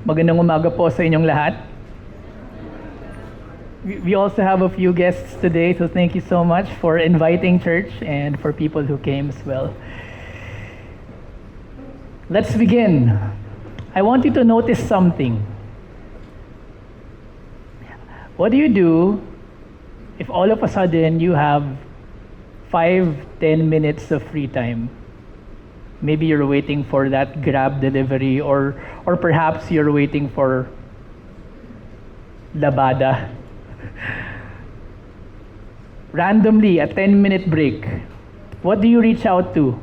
Magandang umaga po sa inyong lahat. We also have a few guests today, so thank you so much for inviting church and for people who came as well. Let's begin. I want you to notice something. What do you do if all of a sudden you have 5-10 minutes of free time? Maybe you're waiting for that Grab delivery or perhaps you're waiting for labada. Randomly, a 10-minute break. What do you reach out to?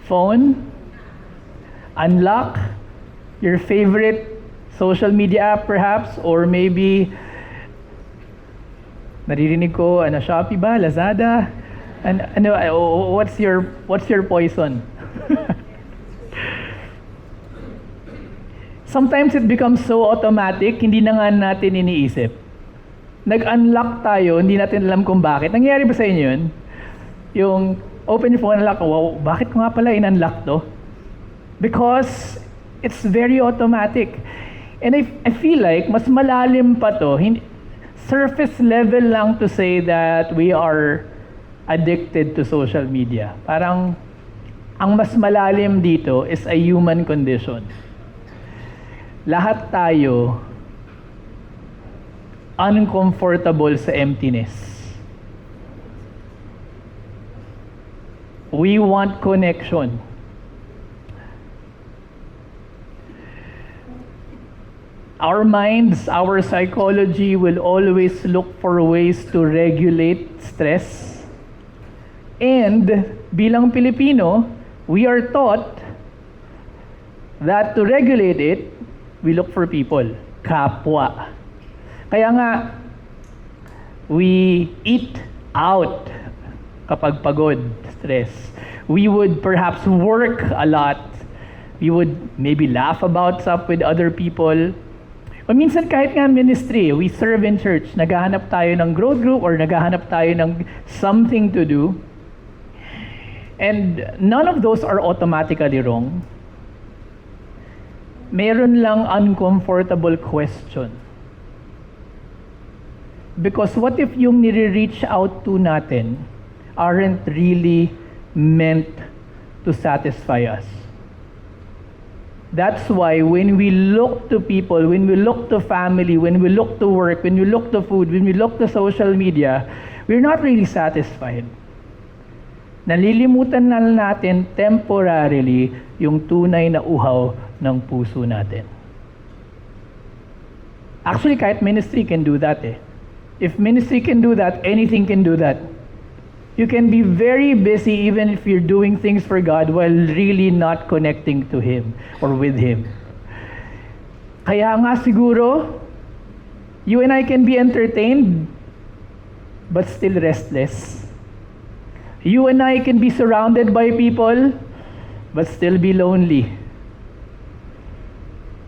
Phone? Unlock your favorite social media app perhaps, or maybe naririnig ko, Shopee ba, Lazada? What's your poison? Sometimes it becomes so automatic, hindi na nga natin iniisip. Nag-unlock tayo, hindi natin alam kung bakit. Nangyayari ba sa inyo yun? Yung open your phone, unlock, wow, bakit ko nga pala in-unlock to? Because it's very automatic. And I feel like mas malalim pa to, surface level lang to say that we are addicted to social media. Parang ang mas malalim dito is a human condition. Lahat tayo uncomfortable sa emptiness. We want connection. Our minds, our psychology will always look for ways to regulate stress. And bilang Pilipino, we are taught that to regulate it, we look for people, kapwa. Kaya nga, we eat out kapag pagod, stress. We would perhaps work a lot. We would maybe laugh about stuff with other people. O minsan kahit nga ministry, we serve in church, naghahanap tayo ng growth group or naghahanap tayo ng something to do. And none of those are automatically wrong. Meron lang uncomfortable question. Because what if yung nire-reach out to natin aren't really meant to satisfy us? That's why when we look to people, when we look to family, when we look to work, when we look to food, when we look to social media, we're not really satisfied. Nalilimutan na natin temporarily yung tunay na uhaw ng puso natin. Actually, kahit ministry can do that eh. If ministry can do that, anything can do that. You can be very busy even if you're doing things for God while really not connecting to Him or with Him. Kaya nga siguro, you and I can be entertained but still restless. You and I can be surrounded by people but still be lonely.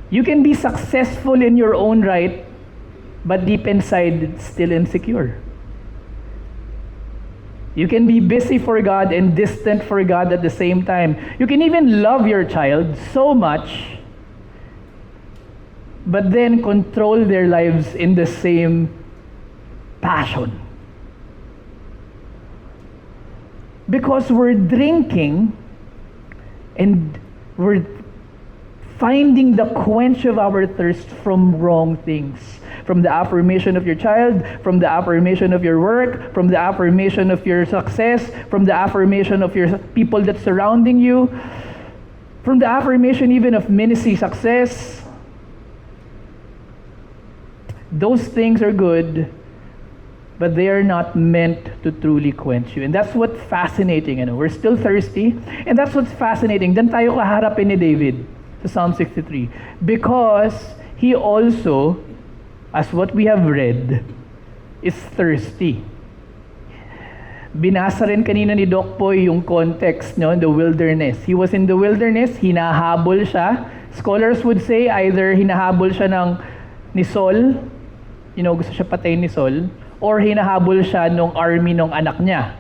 You can be successful in your own right but deep inside still insecure. You can be busy for God and distant for God at the same time. You can even love your child so much, but then control their lives in the same passion. Because we're drinking and we're finding the quench of our thirst from wrong things. From the affirmation of your child, from the affirmation of your work, from the affirmation of your success, from the affirmation of your people that's surrounding you, from the affirmation even of ministry success. Those things are good, but they are not meant to truly quench you. And that's what's fascinating. We're still thirsty, and that's what's fascinating. Dan tayo kaharapin ni David sa Psalm 63. Because he also, as what we have read, is thirsty. Binasa rin kanina ni Doc Poy yung context, the wilderness. He was in the wilderness, hinahabol siya. Scholars would say either hinahabol siya ni Saul, gusto siya patayin ni Saul, or hinahabol siya nung army nung anak niya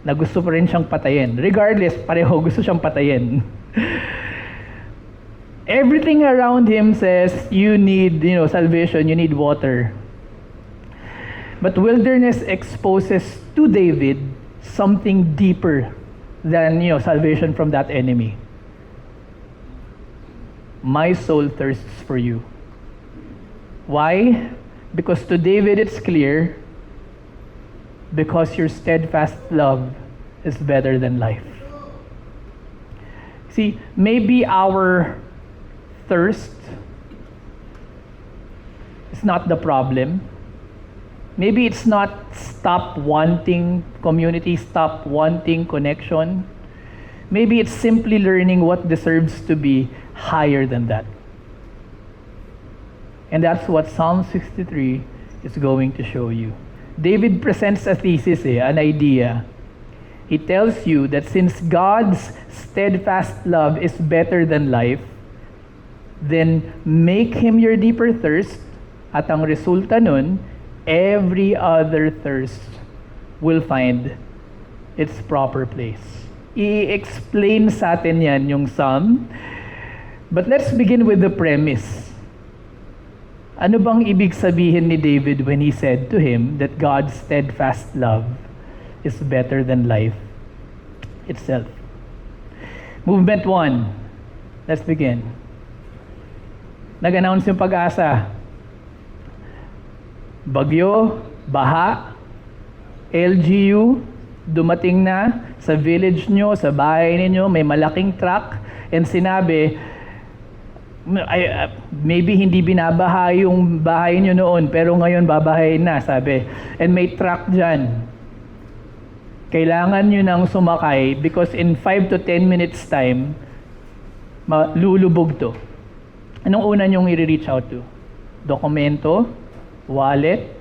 na gusto pa rin siyang patayin. Regardless, pareho gusto siyang patayin. Everything around him says you need, salvation, you need water. But wilderness exposes to David something deeper than, salvation from that enemy. My soul thirsts for you. Why? Because to David it's clear, because your steadfast love is better than life. See, maybe our thirst is not the problem. Maybe it's not stop wanting community, stop wanting connection. Maybe it's simply learning what deserves to be higher than that. And that's what Psalm 63 is going to show you. David presents a thesis, an idea. He tells you that since God's steadfast love is better than life, then make Him your deeper thirst, at ang resulta nun, every other thirst will find its proper place. I-explain sa atin yan yung Psalm. But let's begin with the premise. Ano bang ibig sabihin ni David when he said to him that God's steadfast love is better than life itself? Movement 1. Let's begin. Nag-announce yung Pag-asa. Bagyo, baha, LGU, dumating na sa village nyo, sa bahay ninyo, may malaking truck, and sinabi, maybe hindi binabaha yung bahay nyo noon, pero ngayon babahayin na, sabi. And may truck dyan. Kailangan nyo nang sumakay because in 5 to 10 minutes time, lulubog to. Anong una nyong i-reach out to? Dokumento, wallet,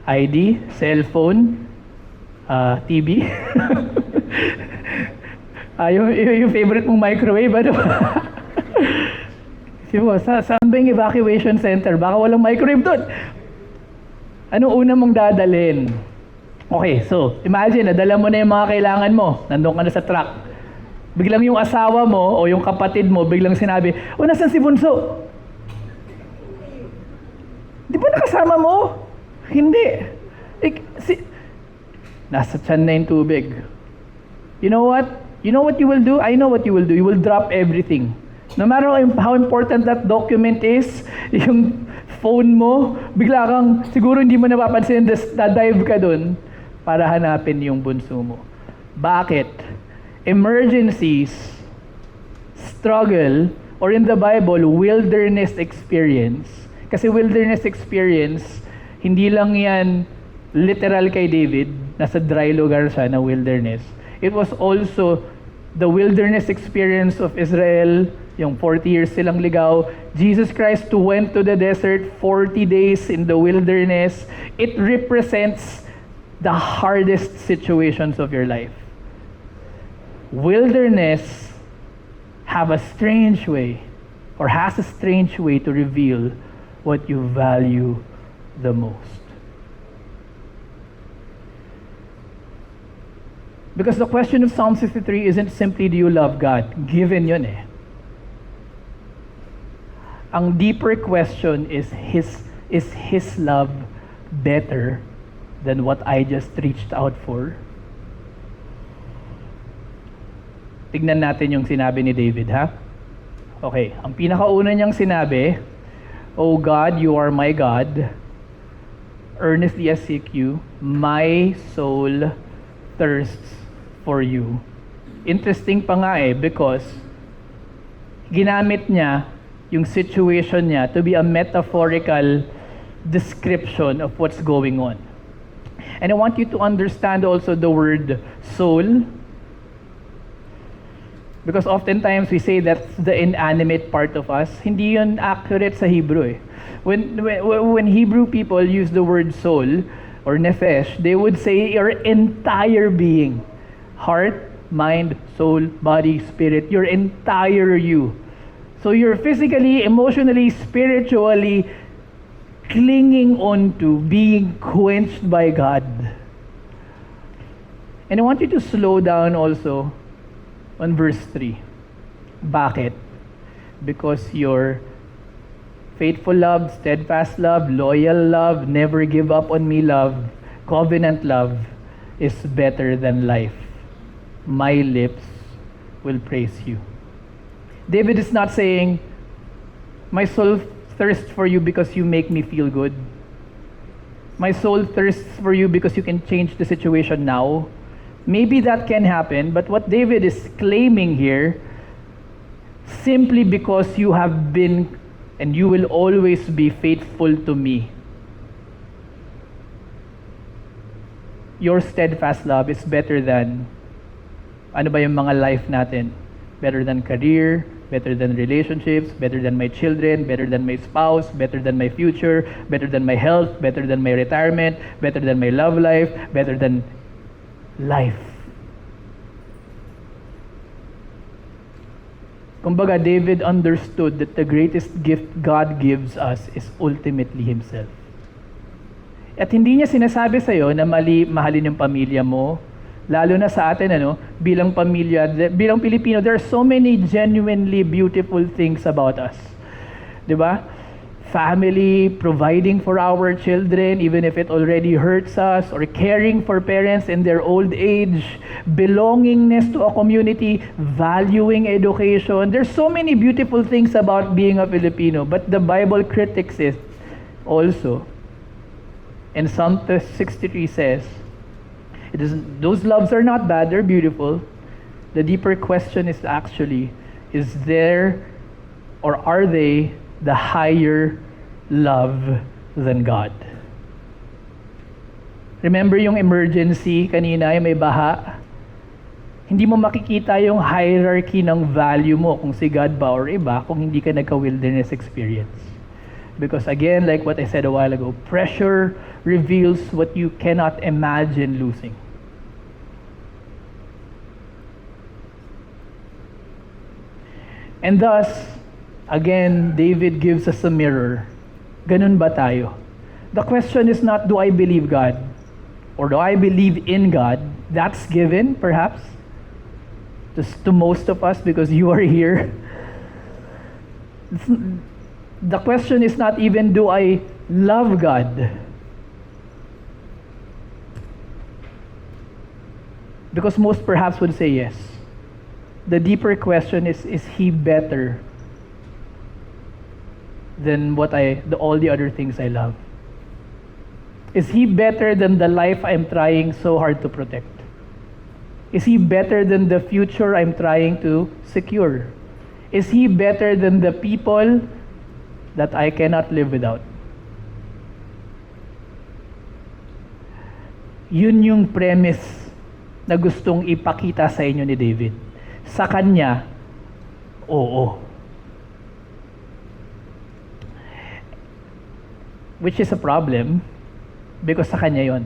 ID, cellphone, TV. Yung favorite mong microwave, ano ba? Saan ba yung evacuation center? Baka walang microwave doon. Anong una mong dadalhin? Okay, so, imagine, nadala mo na yung mga kailangan mo. Nandun ka na sa truck. Biglang yung asawa mo o yung kapatid mo, biglang sinabi, nasan si Bunso? Di ba nakasama mo? Hindi. Nasa tiyan na yung tubig. You know what? You know what you will do? I know what you will do. You will drop everything. No matter how important that document is, yung phone mo, bigla kang, siguro hindi mo napapansin, dive ka dun para hanapin yung bunso mo. Bakit? Emergencies, struggle, or in the Bible, wilderness experience. Kasi wilderness experience, hindi lang yan literal kay David, nasa dry lugar siya na wilderness. It was also the wilderness experience of Israel, yung 40 years silang ligaw. Jesus Christ went to the desert 40 days in the wilderness. It represents the hardest situations of your life. Wilderness have a strange way, or has a strange way to reveal what you value the most. Because the question of Psalm 63 isn't simply, do you love God? Given yun eh. Ang deeper question is His love better than what I just reached out for? Tignan natin yung sinabi ni David, ha? Okay, ang pinakauna niyang sinabi, O God, you are my God. Earnestly I seek you. My soul thirsts for you. Interesting pa nga because ginamit niya yung situation niya to be a metaphorical description of what's going on. And I want you to understand also the word soul, because oftentimes we say that's the inanimate part of us. Hindi yun accurate sa Hebrew eh. When Hebrew people use the word soul or nephesh, they would say your entire being. Heart, mind, soul, body, spirit, your entire you. So you're physically, emotionally, spiritually clinging on to being quenched by God. And I want you to slow down also on verse 3. Bakit? because your faithful love, steadfast love, loyal love, never give up on me love, covenant love is better than life. My lips will praise you. David is not saying, my soul thirsts for you because you make me feel good. My soul thirsts for you because you can change the situation now. Maybe that can happen, but what David is claiming here, simply because you have been and you will always be faithful to me. Your steadfast love is better than, ano ba yung mga life natin? Better than career, better than relationships, better than my children, better than my spouse, better than my future, better than my health, better than my retirement, better than my love life, better than life. Kumbaga, David understood that the greatest gift God gives us is ultimately Himself. At hindi niya sinasabi sa'yo na mahalin yung pamilya mo, lalo na sa atin, bilang pamilya, bilang Pilipino, there are so many genuinely beautiful things about us. Diba? Family, providing for our children, even if it already hurts us, or caring for parents in their old age, belongingness to a community, valuing education. There's so many beautiful things about being a Filipino, but the Bible critiques it also. And Psalm 63 says, those loves are not bad, they're beautiful. The deeper question is actually, is there or are they the higher love than God? Remember yung emergency kanina, yung may baha? Hindi mo makikita yung hierarchy ng value mo kung si God ba or iba kung hindi ka nagka-wilderness experience. Because again, like what I said a while ago, pressure reveals what you cannot imagine losing. And thus, again, David gives us a mirror. Ganun ba tayo? The question is not, do I believe God? Or do I believe in God? That's given, perhaps, to most of us because you are here. The question is not even, do I love God? Because most perhaps would say yes. The deeper question is He better than all the other things I love? Is He better than the life I'm trying so hard to protect? Is He better than the future I'm trying to secure? Is He better than the people that I cannot live without? Yun yung premise na gustong ipakita sa inyo ni David. Sa kanya, oo. Which is a problem because sa kanya yon.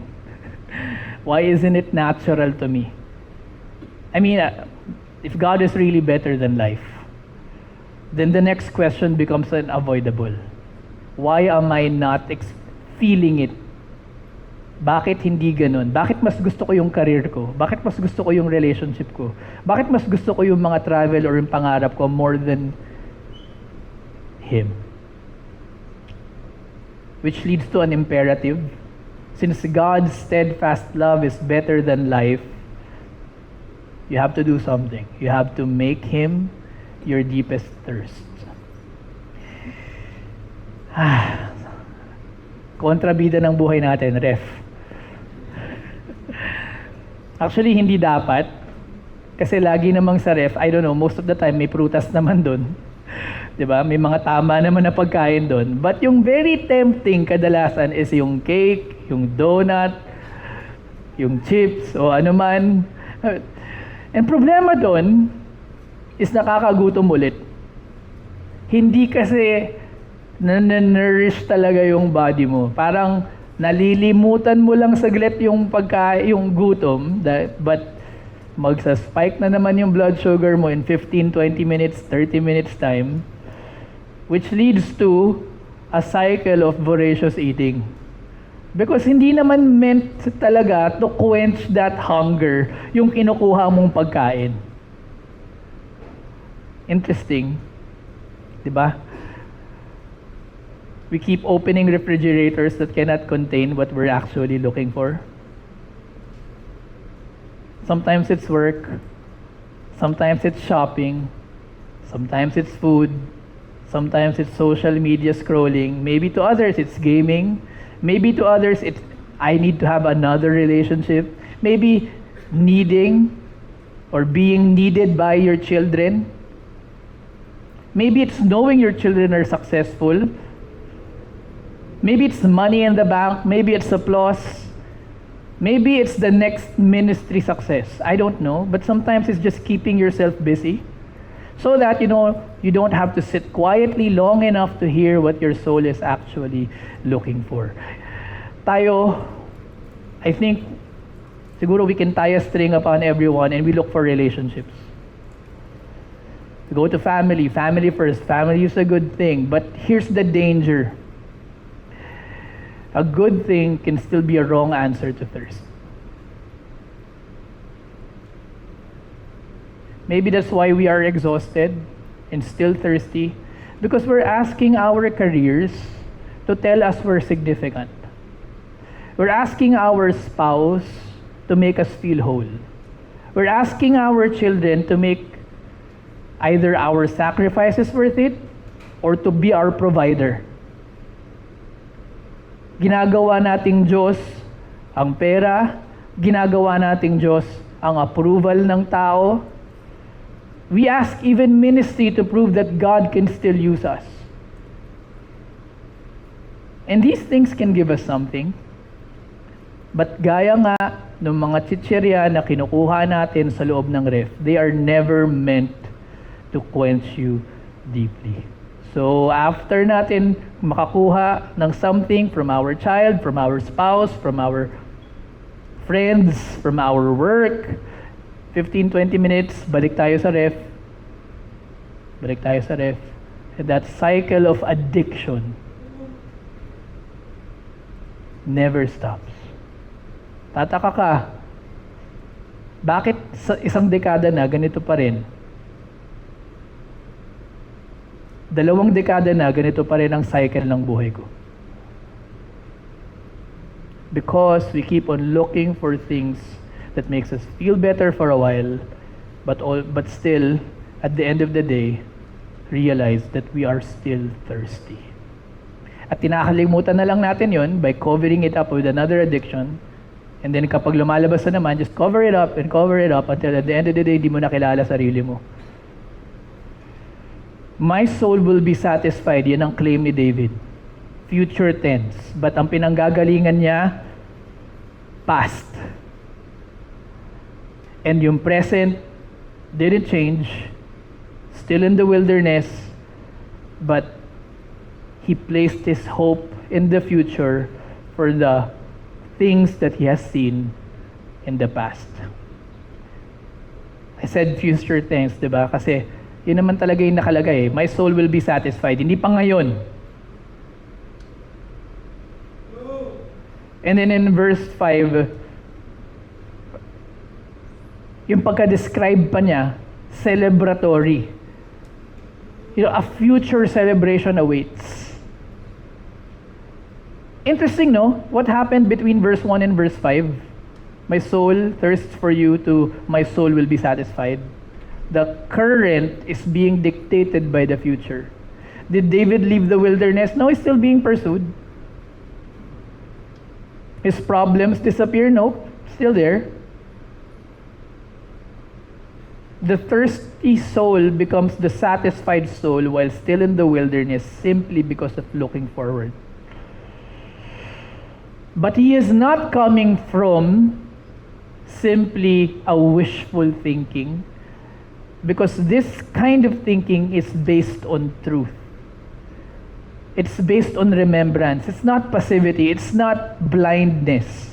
Why isn't it natural to me? I mean, if God is really better than life, then the next question becomes unavoidable. Why am I not feeling it? Bakit hindi ganun? Bakit mas gusto ko yung career ko? Bakit mas gusto ko yung relationship ko? Bakit mas gusto ko yung mga travel or yung pangarap ko more than Him? Which leads to an imperative. Since God's steadfast love is better than life, you have to do something. You have to make Him your deepest thirst. Kontrabida ng buhay natin, ref. Actually, hindi dapat. Kasi lagi namang sa ref, I don't know, most of the time may prutas naman dun. Diba? May mga tama naman na pagkain dun. But yung very tempting kadalasan is yung cake, yung donut, yung chips, o ano man. And problema dun is nakakagutom ulit. Hindi kasi na-nourish talaga yung body mo. Parang nalilimutan mo lang saglit yung yung gutom, but magsa-spike na naman yung blood sugar mo in 15, 20 minutes, 30 minutes time, which leads to a cycle of voracious eating. Because hindi naman meant talaga to quench that hunger yung kinukuha mong pagkain. Interesting. di ba? We keep opening refrigerators that cannot contain what we're actually looking for. Sometimes it's work, sometimes it's shopping, sometimes it's food, sometimes it's social media scrolling. Maybe to others it's gaming. Maybe to others it's I need to have another relationship. Maybe needing or being needed by your children. Maybe it's knowing your children are successful. Maybe it's money in the bank. Maybe it's applause. Maybe it's the next ministry success. I don't know. But sometimes it's just keeping yourself busy so that, you don't have to sit quietly long enough to hear what your soul is actually looking for. Tayo, I think, siguro we can tie a string upon everyone and we look for relationships. We go to family first. Family is a good thing. But here's the danger. A good thing can still be a wrong answer to thirst. Maybe that's why we are exhausted and still thirsty, because we're asking our careers to tell us we're significant. We're asking our spouse to make us feel whole. We're asking our children to make either our sacrifices worth it or to be our provider. Ginagawa nating Diyos ang pera, ginagawa nating Diyos ang approval ng tao. We ask even ministry to prove that God can still use us. And these things can give us something. But gaya nga ng mga chichirya na kinukuha natin sa loob ng ref, they are never meant to quench you deeply. So after natin makakuha ng something from our child, from our spouse, from our friends, from our work, 15-20 minutes, balik tayo sa ref. Balik tayo sa ref. And that cycle of addiction never stops. Tataka ka, bakit sa isang dekada na ganito pa rin? 2 dekada na ganito pa rin ang cycle ng buhay ko. Because we keep on looking for things that makes us feel better for a while, but still, at the end of the day, realize that we are still thirsty. At tinakalimutan na lang natin yon by covering it up with another addiction. And then kapag lumalabas na naman, just cover it up until at the end of the day, di mo nakilala sarili mo. My soul will be satisfied. Yan ang claim ni David. Future tense. But ang pinanggagalingan niya, past. And yung present didn't change. Still in the wilderness. But he placed his hope in the future for the things that he has seen in the past. I said future tense, diba? Kasi yun naman talaga yung nakalagay. My soul will be satisfied. Hindi pa ngayon. And then in verse 5, yung pagka-describe pa niya, celebratory. A future celebration awaits. Interesting, no? What happened between verse 1 and verse 5? My soul thirsts for you to my soul will be satisfied. The current is being dictated by the future. Did David leave the wilderness? No, he's still being pursued. His problems disappear? No, still there. The thirsty soul becomes the satisfied soul while still in the wilderness simply because of looking forward. But he is not coming from simply a wishful thinking, because this kind of thinking is based on truth. It's based on remembrance. It's not passivity. It's not blindness.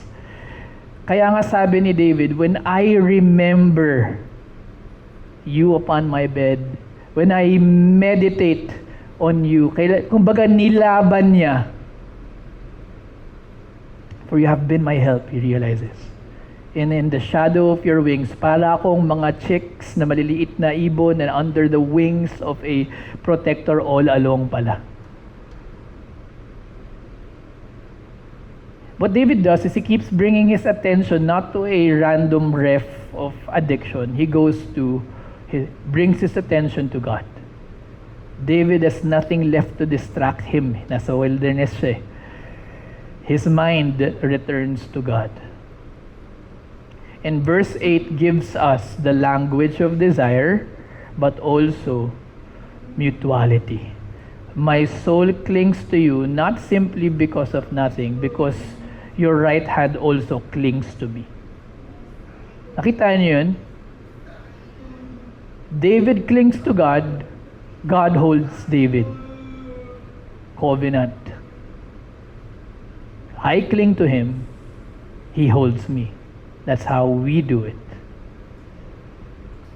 Kaya nga sabi ni David, when I remember you upon my bed, when I meditate on you, kumbaga nilaban niya. For you have been my help, he realizes. and in the shadow of your wings. Para akong mga chicks na maliliit na ibon and under the wings of a protector all along pala. What David does is he keeps bringing his attention not to a random ref of addiction. He brings his attention to God. David has nothing left to distract him. Nasa wilderness siya. His mind returns to God. And verse 8 gives us the language of desire, but also mutuality. My soul clings to you not simply because of nothing, because your right hand also clings to me. Nakita niyo yun? David clings to God, God holds David. Covenant. I cling to him, he holds me. That's how we do it.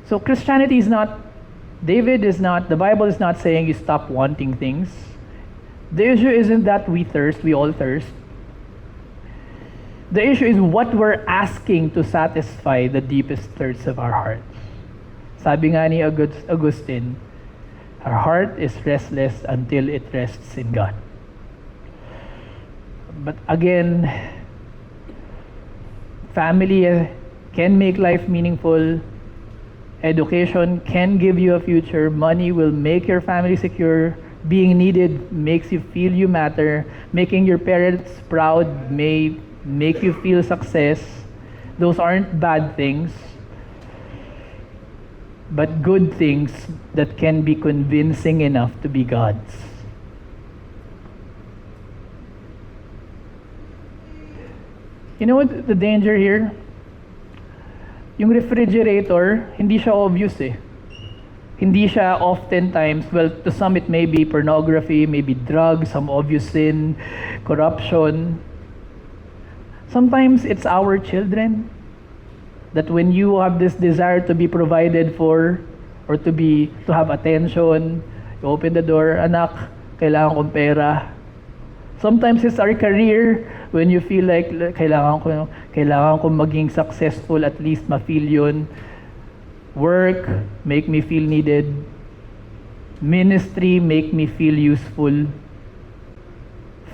So Christianity is not, the Bible is not saying you stop wanting things. The issue isn't that we thirst, we all thirst. The issue is what we're asking to satisfy the deepest thirsts of our hearts. Sabi nga ni Augustine, our heart is restless until it rests in God. But again, family can make life meaningful. Education can give you a future. Money will make your family secure. Being needed makes you feel you matter. Making your parents proud may make you feel success. Those aren't bad things, but good things that can be convincing enough to be God's. You know what the danger here? Yung refrigerator, hindi siya obvious eh. Hindi siya oftentimes, well, to some it may be pornography, maybe drugs, some obvious sin, corruption. Sometimes it's our children that when you have this desire to be provided for or to have attention, you open the door, anak, kailangan kong pera. Sometimes it's our career when you feel like kailangan ko maging successful, at least ma-feel yun. Work, make me feel needed. Ministry, make me feel useful.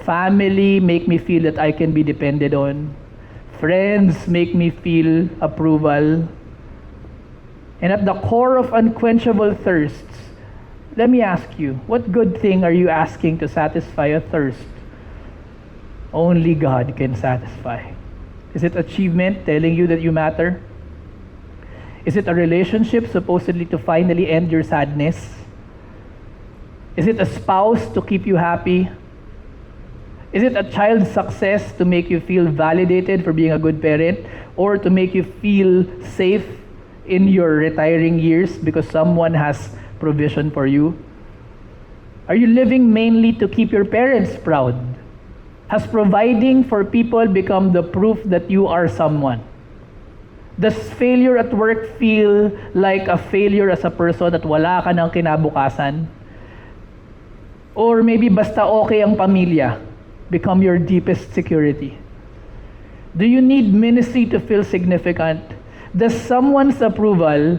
Family, make me feel that I can be depended on. Friends, make me feel approval. And at the core of unquenchable thirsts, let me ask you, what good thing are you asking to satisfy a thirst only God can satisfy? Is it achievement telling you that you matter? Is it a relationship supposedly to finally end your sadness? Is it a spouse to keep you happy? Is it a child's success to make you feel validated for being a good parent, or to make you feel safe in your retiring years because someone has provision for you? Are you living mainly to keep your parents proud? Has providing for people become the proof that you are someone? Does failure at work feel like a failure as a person at wala ka ng kinabukasan? Or maybe basta okay ang pamilya become your deepest security? Do you need ministry to feel significant? Does someone's approval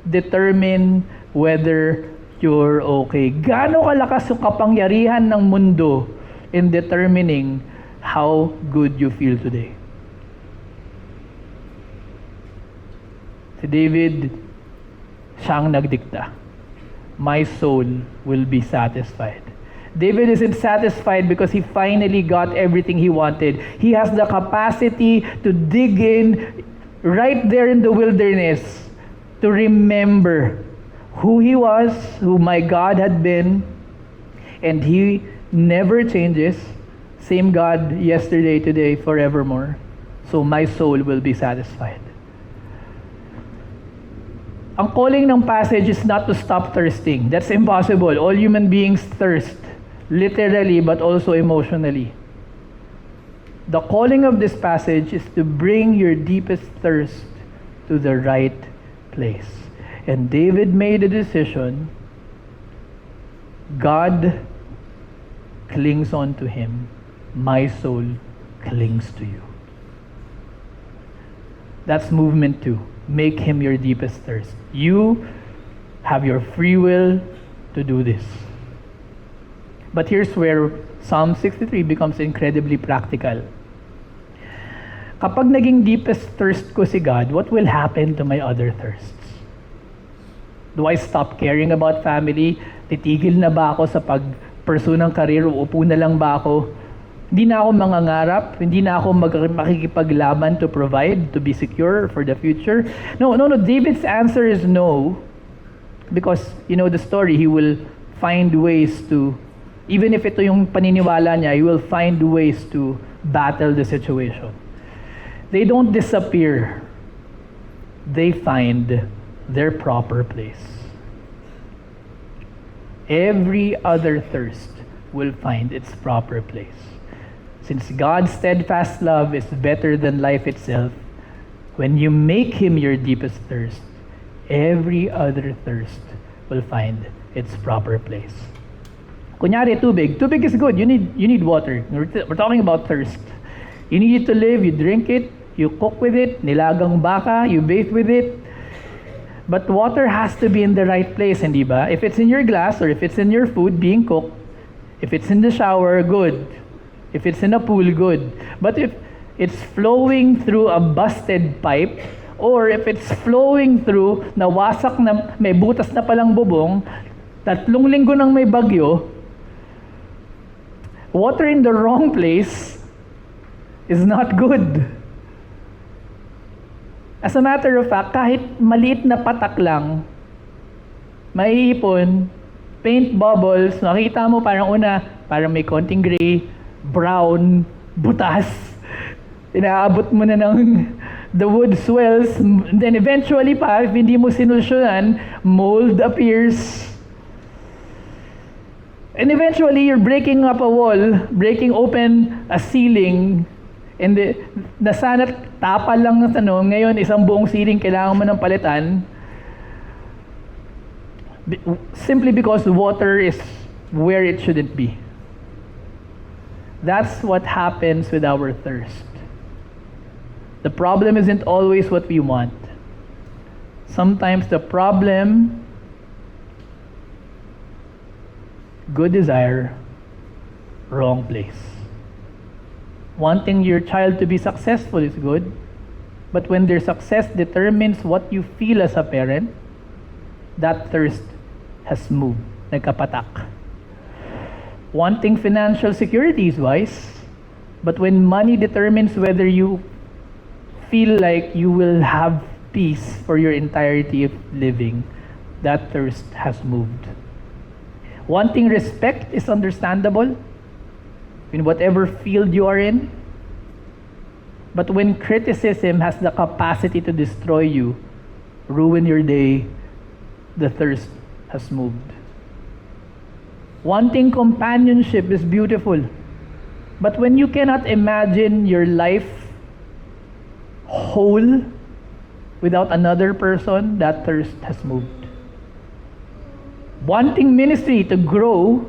determine whether you're okay? Gaano kalakas yung kapangyarihan ng mundo in determining how good you feel today? Si David, siyang nagdikta. My soul will be satisfied. David isn't satisfied because he finally got everything he wanted. He has the capacity to dig in right there in the wilderness to remember who he was, who my God had been, and he never changes. Same God yesterday, today, forevermore. So my soul will be satisfied. Ang calling ng passage is not to stop thirsting. That's impossible. All human beings thirst, literally but also emotionally. The calling of this passage is to bring your deepest thirst to the right place. And David made a decision. God clings on to him. My soul clings to you. That's movement 2. Make Him your deepest thirst. You have your free will to do this. But here's where Psalm 63 becomes incredibly practical. Kapag naging deepest thirst ko si God, what will happen to my other thirsts? Do I stop caring about family? Titigil na ba ako sa pag-pursue ng career? Uupo na lang ba ako? Hindi na ako mangangarap? Hindi na ako makikipaglaban to provide, to be secure for the future? No. David's answer is no. Because, you know the story, he will find ways to, even if ito yung paniniwala niya, he will find ways to battle the situation. They don't disappear. They find their proper place. Every other thirst will find its proper place. Since God's steadfast love is better than life itself, when you make Him your deepest thirst, every other thirst will find its proper place. Kunyari, tubig. Tubig is good. You need water. We're talking about thirst. You need it to live. You drink it. You cook with it. Nilagang baka. You bathe with it. But water has to be in the right place, hindi ba? If it's in your glass or if it's in your food being cooked, if it's in the shower, good. If it's in a pool, good. But if it's flowing through a busted pipe, or if it's flowing through nawasak na may butas na palang bubong, 3 linggo nang may bagyo, water in the wrong place is not good. As a matter of fact, kahit maliit na patak lang, maiipon, paint bubbles, makita mo parang parang may konting gray, brown, butas. Inaabot mo na ng the wood swells, then eventually pa, if hindi mo sinusyonan, mold appears. And eventually, you're breaking up a wall, breaking open a ceiling, and na sana tapal lang ng tanong, ngayon isang buong ceiling kailangan mo ng palitan, simply because water is where it shouldn't be. That's what happens with our thirst. The problem isn't always what we want. Sometimes the problem, good desire, wrong place. Wanting your child to be successful is good, but when their success determines what you feel as a parent, that thirst has moved, nagkapatak. Wanting financial security is wise, but when money determines whether you feel like you will have peace for your entirety of living, that thirst has moved. Wanting respect is understandable in whatever field you are in. But when criticism has the capacity to destroy you, ruin your day, the thirst has moved. Wanting companionship is beautiful. But when you cannot imagine your life whole without another person, that thirst has moved. Wanting ministry to grow,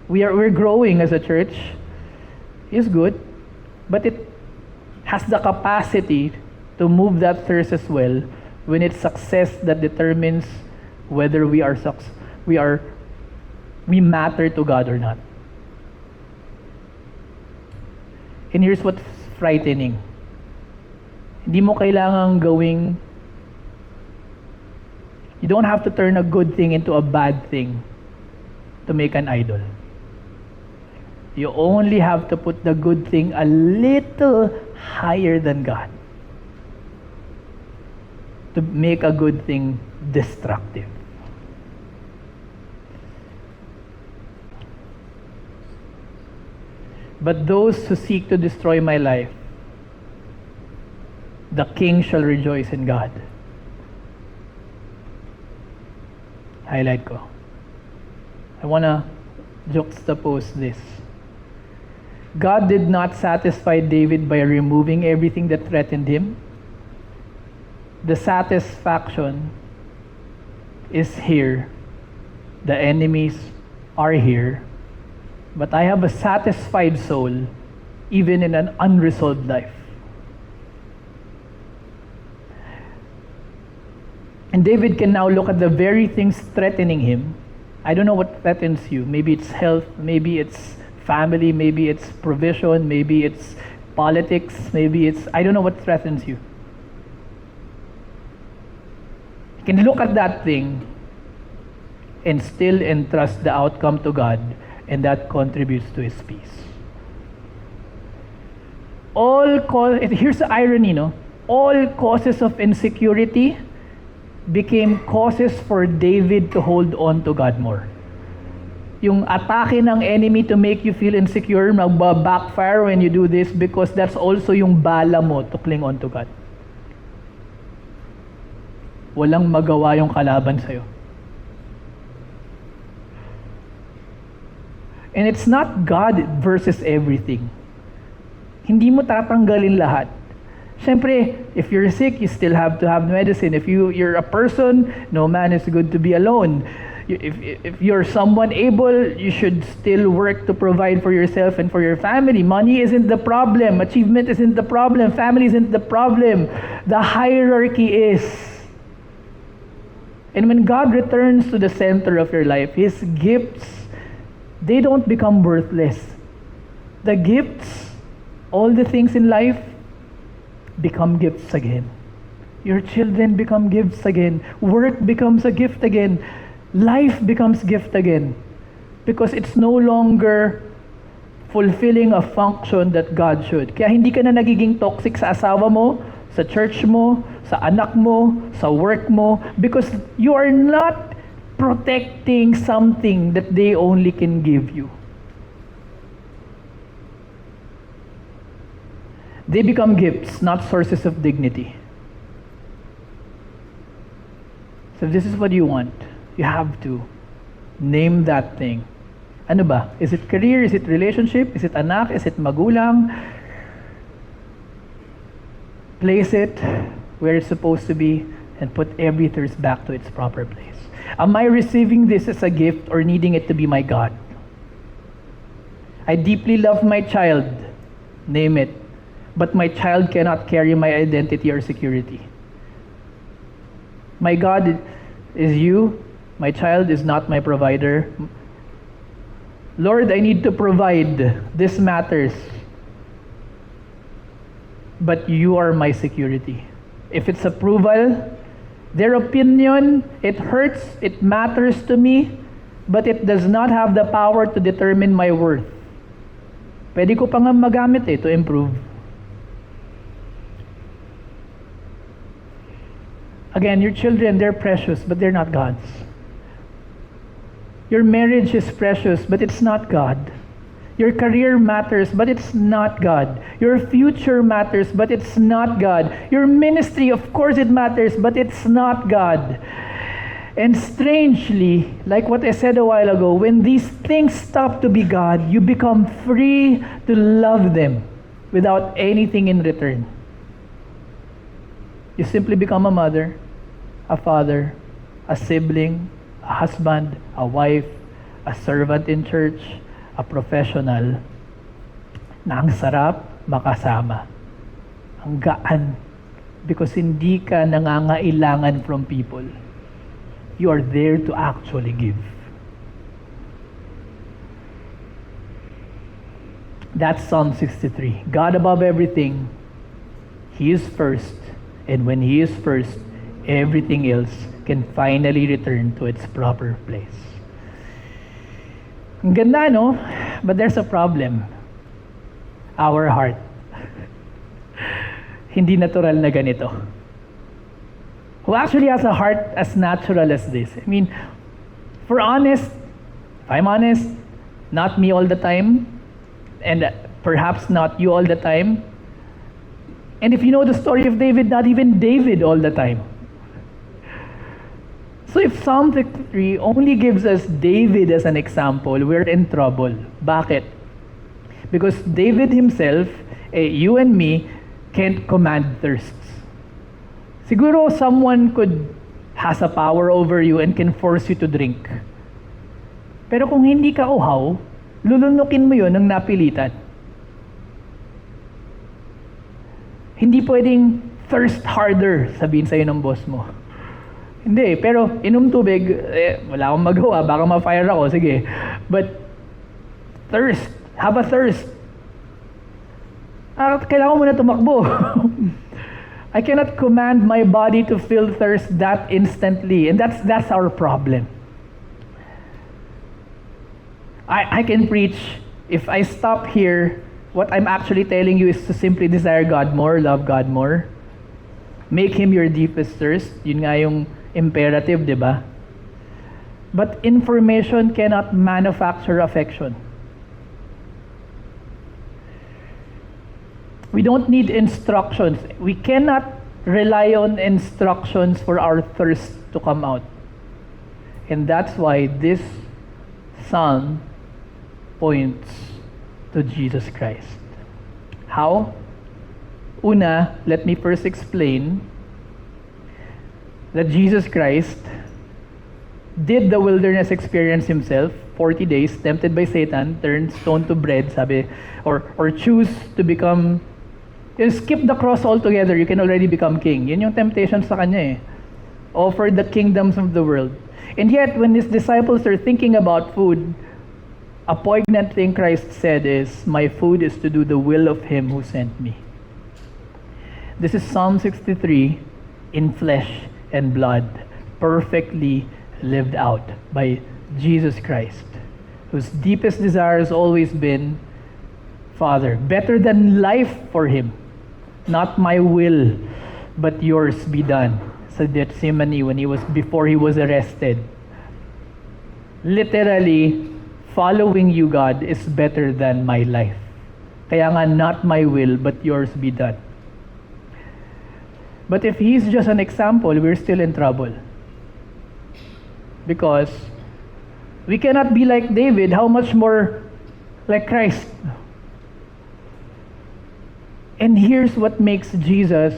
we're growing as a church, is good, but it has the capacity to move that thirst as well when it's success that determines whether we matter to God or not. And here's what's frightening. Hindi mo kailangang gawing, you don't have to turn a good thing into a bad thing to make an idol. You only have to put the good thing a little higher than God to make a good thing destructive. But those who seek to destroy my life, the king shall rejoice in God. Highlight ko. I want to juxtapose this. God did not satisfy David by removing everything that threatened him. The satisfaction is here. The enemies are here. But I have a satisfied soul even in an unresolved life. And David can now look at the very things threatening him. I don't know what threatens you. Maybe it's health, maybe it's family, maybe it's provision, maybe it's politics, maybe it's, I don't know what threatens you. You can look at that thing and still entrust the outcome to God, and that contributes to his peace. Here's the irony, no? All causes of insecurity became causes for David to hold on to God more. Yung atake ng enemy to make you feel insecure, magba-backfire when you do this because that's also yung bala mo to cling on to God. Walang magawa yung kalaban sa'yo. And it's not God versus everything. Hindi mo tatanggalin lahat. Siyempre, if you're sick, you still have to have medicine. If you're a person, no man is good to be alone. If you're someone able, you should still work to provide for yourself and for your family. Money isn't the problem. Achievement isn't the problem. Family isn't the problem. The hierarchy is. And when God returns to the center of your life, His gifts, they don't become worthless. The gifts, all the things in life, become gifts again. Your children become gifts again. Work becomes a gift again. Life becomes gift again. Because it's no longer fulfilling a function that God should. Kaya hindi ka na nagiging toxic sa asawa mo, sa church mo, sa anak mo, sa work mo, because you are not protecting something that they only can give you. They become gifts, not sources of dignity. So if this is what you want, you have to name that thing. Ano ba? Is it career? Is it relationship? Is it anak? Is it magulang? Place it where it's supposed to be and put every thirst back to its proper place. Am I receiving this as a gift or needing it to be my God? I deeply love my child. Name it. But my child cannot carry my identity or security. My God is you. My child is not my provider. Lord, I need to provide. This matters. But you are my security. If it's approval, their opinion, it hurts, it matters to me, but it does not have the power to determine my worth. Pwede ko pa nga magamit to improve. Again, your children, they're precious, but they're not God's. Your marriage is precious, but it's not God. Your career matters, but it's not God. Your future matters, but it's not God. Your ministry, of course it matters, but it's not God. And strangely, like what I said a while ago, when these things stop to be God, you become free to love them without anything in return. You simply become a mother, a father, a sibling, a husband, a wife, a servant in church, a professional, na ang sarap makasama. Ang gaan. Because hindi ka nangangailangan from people. You are there to actually give. That's Psalm 63. God above everything. He is first. And when He is first, everything else can finally return to its proper place. Ang ganda, no? But there's a problem. Our heart. Hindi natural na ganito. Who actually has a heart as natural as this? I mean, if I'm honest, not me all the time, and perhaps not you all the time. And if you know the story of David, not even David all the time. So if Psalm 53 only gives us David as an example, we're in trouble. Bakit? Because David himself, you and me, can't command thirsts. Siguro someone has a power over you and can force you to drink. Pero kung hindi ka uhaw, lulunukin mo yun ng napilitan. Hindi pwedeng thirst harder, sabihin sa'yo ng boss mo. Hindi, pero inom tubig, wala akong magawa, baka ma-fire ako, sige. But thirst, have a thirst. Kailangan mo na tumakbo. I cannot command my body to feel thirst that instantly, and that's our problem. I can preach. If I stop here, what I'm actually telling you is to simply desire God more, love God more. Make Him your deepest thirst. Yun nga yung imperative, di ba? But information cannot manufacture affection. We don't need instructions. We cannot rely on instructions for our thirst to come out. And that's why this psalm points to Jesus Christ. How? Una, let me first explain that Jesus Christ did the wilderness experience himself, 40 days, tempted by Satan, turned stone to bread, sabi, or choose to become, skip the cross altogether, you can already become king. Yun yung temptation sa kanya eh. Offer the kingdoms of the world. And yet, when his disciples are thinking about food, a poignant thing Christ said is, my food is to do the will of him who sent me. This is Psalm 63 in flesh and blood, perfectly lived out by Jesus Christ, whose deepest desire has always been, Father, better than life for him, not my will, but yours be done. Sa Gethsemane, before he was arrested. Literally, following you, God, is better than my life. Kaya nga, not my will, but yours be done. But if he's just an example, we're still in trouble. Because we cannot be like David, how much more like Christ? And here's what makes Jesus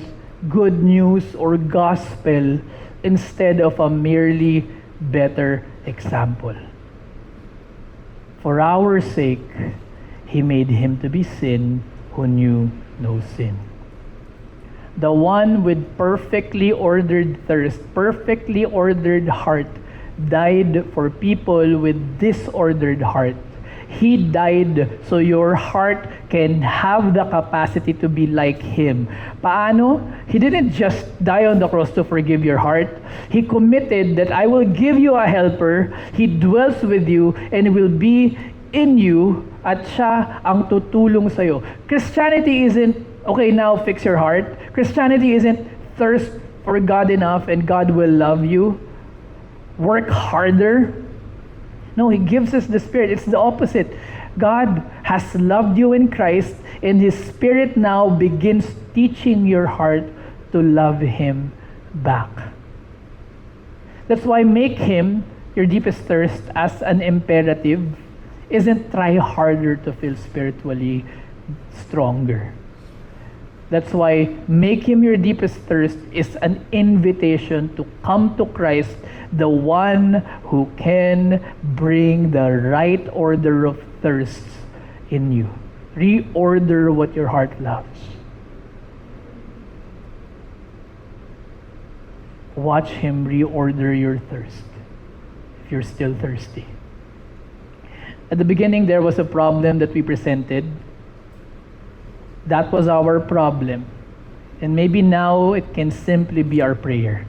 good news or gospel instead of a merely better example. For our sake, he made him to be sin who knew no sin. The one with perfectly ordered thirst, perfectly ordered heart, died for people with disordered heart. He died so your heart can have the capacity to be like him. Paano? He didn't just die on the cross to forgive your heart. He committed that I will give you a helper. He dwells with you and will be in you at siya ang tutulong sa'yo. Christianity isn't, okay, now fix your heart. Christianity isn't thirst for God enough and God will love you. Work harder. No, he gives us the Spirit. It's the opposite. God has loved you in Christ, and his Spirit now begins teaching your heart to love him back. That's why make him your deepest thirst as an imperative isn't try harder to feel spiritually stronger. That's why make him your deepest thirst is an invitation to come to Christ, the one who can bring the right order of thirst in you. Reorder what your heart loves. Watch him reorder your thirst if you're still thirsty. At the beginning, there was a problem that we presented. That was our problem. And maybe now it can simply be our prayer.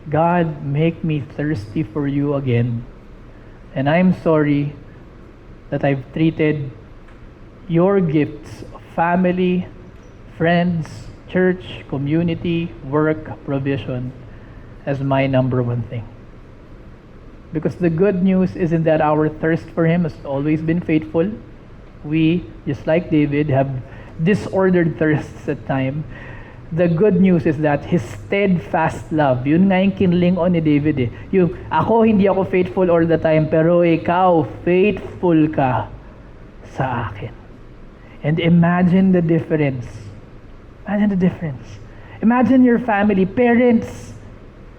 God, make me thirsty for you again. And I'm sorry that I've treated your gifts of family, friends, church, community, work, provision as my number one thing. Because the good news isn't that our thirst for him has always been faithful. We, just like David, have disordered thirsts at times. The good news is that his steadfast love, yun nga yung kinlingon ni David eh. Yung, ako hindi ako faithful all the time, pero ikaw, faithful ka sa akin. And imagine the difference. Imagine the difference. Imagine your family, parents.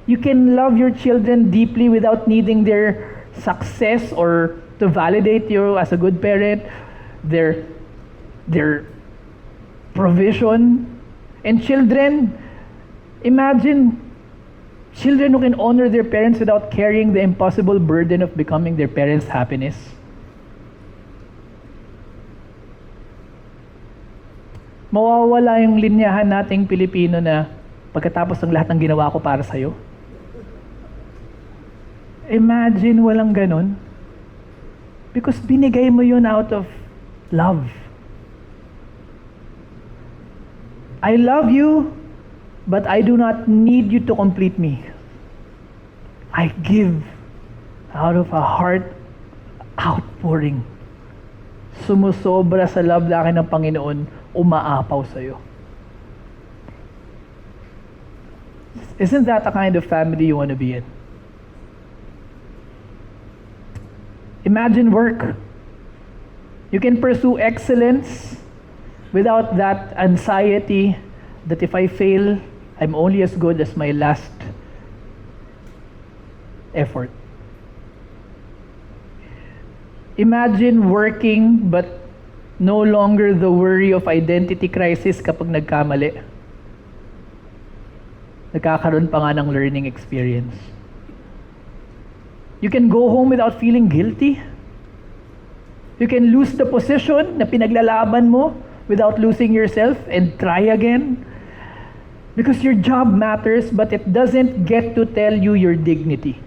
You can love your children deeply without needing their success or to validate you as a good parent. Their provision. And children, imagine Children who can honor their parents without carrying the impossible burden of becoming their parents' happiness. Mawawala yung linyahan nating Pilipino na pagkatapos ng lahat ng ginawa ko para sa'yo. Imagine walang ganun. Because binigay mo yun out of love. I love you, but I do not need you to complete me. I give out of a heart outpouring. Sumusobra sa love na akin ng Panginoon, umaapaw sa'yo. Isn't that the kind of family you want to be in? Imagine work. You can pursue excellence without that anxiety that if I fail, I'm only as good as my last effort. Imagine working but no longer the worry of identity crisis kapag nagkamali. Nagkakaroon pa nga ng learning experience. You can go home without feeling guilty. You can lose the position na pinaglalaban mo without losing yourself and try again. Because your job matters, but it doesn't get to tell you your dignity.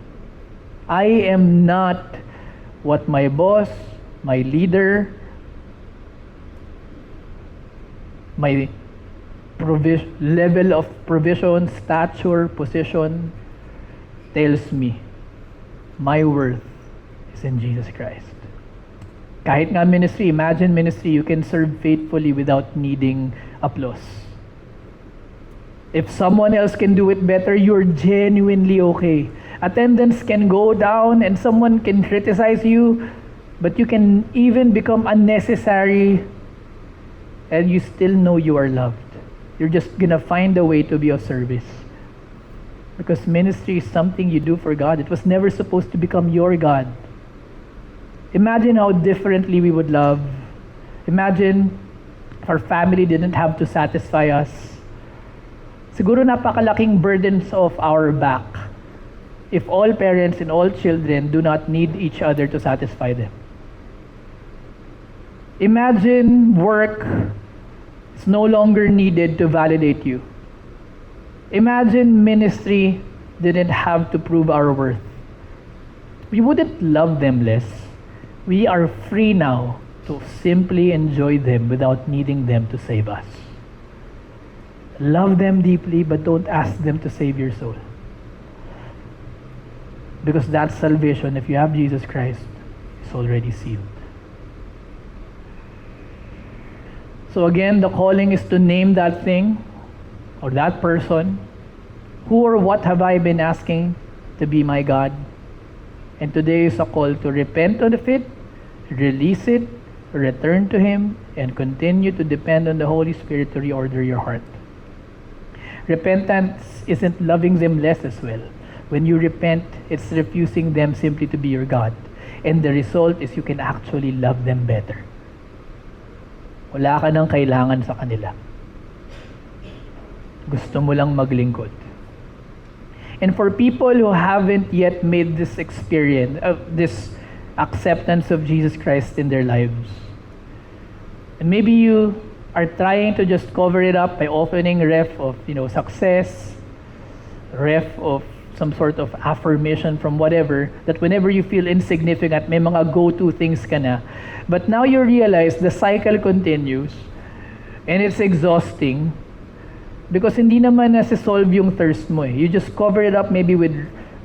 I am not what my boss, my leader, my level of provision, stature, position tells me. My worth is in Jesus Christ. Kahit nga ministry, imagine ministry, you can serve faithfully without needing applause. If someone else can do it better, you're genuinely okay. Attendance can go down and someone can criticize you, but you can even become unnecessary and you still know you are loved. You're just gonna find a way to be of service. Because ministry is something you do for God. It was never supposed to become your God. Imagine how differently we would love. Imagine if our family didn't have to satisfy us. Siguro napakalaking burdens of our back if all parents and all children do not need each other to satisfy them. Imagine work is no longer needed to validate you. Imagine ministry didn't have to prove our worth. We wouldn't love them less. We are free now to simply enjoy them without needing them to save us. Love them deeply, but don't ask them to save your soul. Because that salvation, if you have Jesus Christ, is already sealed. So again, the calling is to name that thing or that person. Who or what have I been asking to be my God? And today is a call to repent of it, release it, return to Him, and continue to depend on the Holy Spirit to reorder your heart. Repentance isn't loving them less as well. When you repent, it's refusing them simply to be your God. And the result is you can actually love them better. Wala ka nang kailangan sa kanila. Gusto mo lang maglingkod. And for people who haven't yet made this experience, this acceptance of Jesus Christ in their lives, and maybe you are trying to just cover it up by opening ref of, success, ref of some sort of affirmation from whatever, that whenever you feel insignificant, may mga go-to things ka na. But now you realize the cycle continues and it's exhausting because hindi naman nasi-solve yung thirst mo eh. You just cover it up maybe with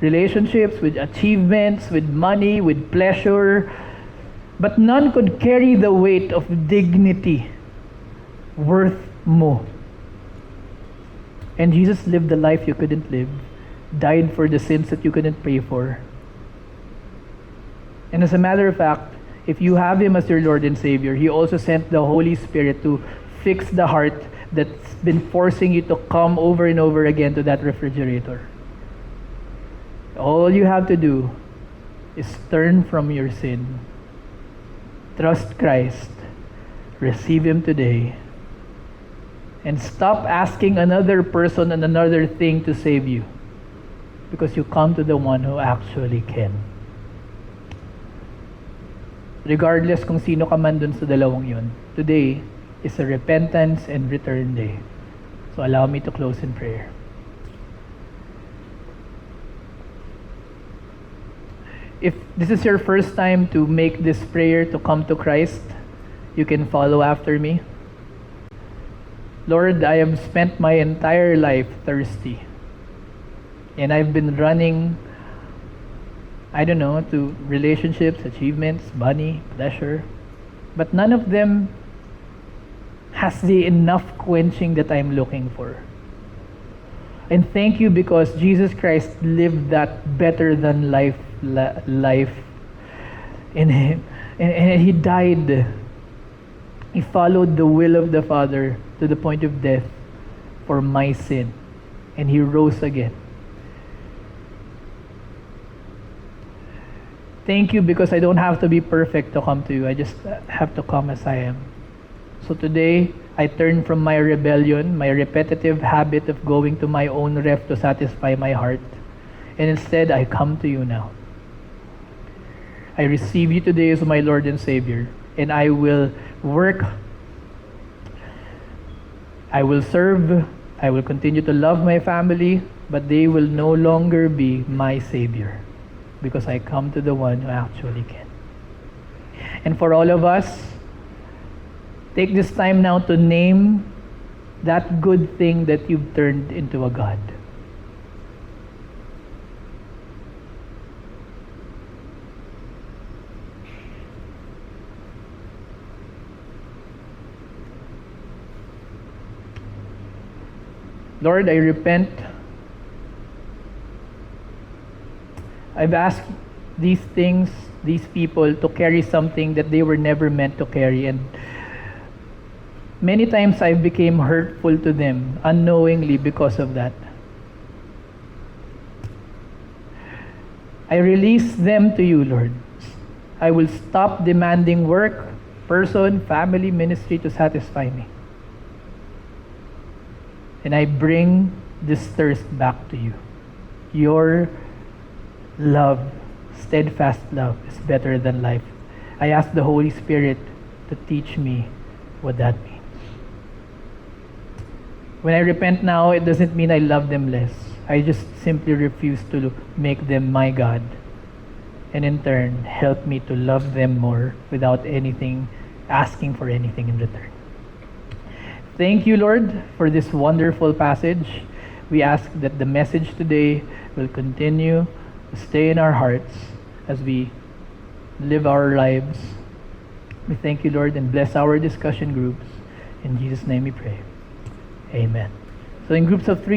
relationships, with achievements, with money, with pleasure, but none could carry the weight of dignity worth mo. And Jesus lived the life you couldn't live, died for the sins that you couldn't pay for. And as a matter of fact, if you have Him as your Lord and Savior, He also sent the Holy Spirit to fix the heart that's been forcing you to come over and over again to that refrigerator. All you have to do is turn from your sin, trust Christ, receive Him today, and stop asking another person and another thing to save you. because you come to the one who actually can. Regardless kung sino ka man dun sa dalawang yun, today is a repentance and return day. So allow me to close in prayer. If this is your first time to make this prayer to come to Christ, you can follow after me. Lord, I have spent my entire life thirsty. And I've been running, to relationships, achievements, money, pleasure. But none of them has the enough quenching that I'm looking for. And thank you because Jesus Christ lived that better than life. And He died. He followed the will of the Father to the point of death for my sin. And He rose again. Thank you because I don't have to be perfect to come to you. I just have to come as I am. So today, I turn from my rebellion, my repetitive habit of going to my own ref to satisfy my heart. And instead, I come to you now. I receive you today as my Lord and Savior. And I will work. I will serve. I will continue to love my family. But they will no longer be my Savior. Because I come to the one who actually can. And for all of us, take this time now to name that good thing that you've turned into a God. Lord, I repent. I've asked these things, these people, to carry something that they were never meant to carry. And many times I became hurtful to them unknowingly because of that. I release them to you, Lord. I will stop demanding work, person, family, ministry to satisfy me. And I bring this thirst back to you. Your love, steadfast love, is better than life. I ask the Holy Spirit to teach me what that means. When I repent now, it doesn't mean I love them less. I just simply refuse to make them my God. And in turn, help me to love them more without asking for anything in return. Thank you, Lord, for this wonderful passage. We ask that the message today will continue to stay in our hearts as we live our lives. We thank you, Lord, and bless our discussion groups. In Jesus' name we pray. Amen. So in groups of 3,